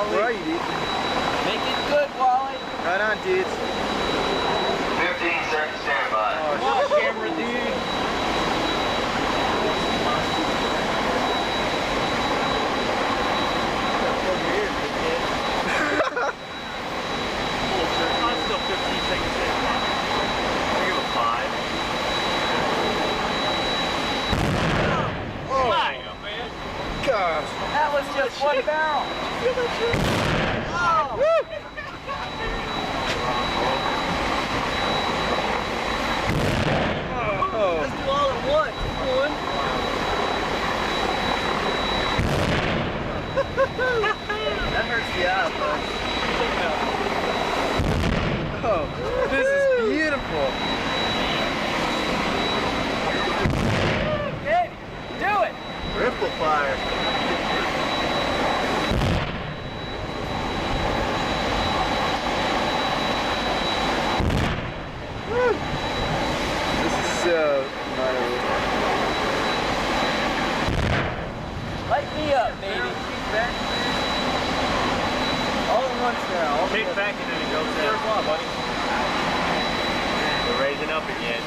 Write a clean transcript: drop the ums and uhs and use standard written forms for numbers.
Wally. Where are you, dude? Make it good, Wally. Right on, dudes. 15 seconds standby. Oh, Come on, camera dude. I'm still 15 seconds in. I'll give a 5. Oh, Bang, man. gosh. That was just one barrel. Feel that shit? Oh. Woo! Oh. Let's do all at once. One. That hurts the eye, bud. Oh, this is beautiful. Hey, do it. Ripple fire. Woo. This is so gnarly. Light me up, baby. All at once now. All Kick back and then it goes down. Where's on, buddy? We're raising up again.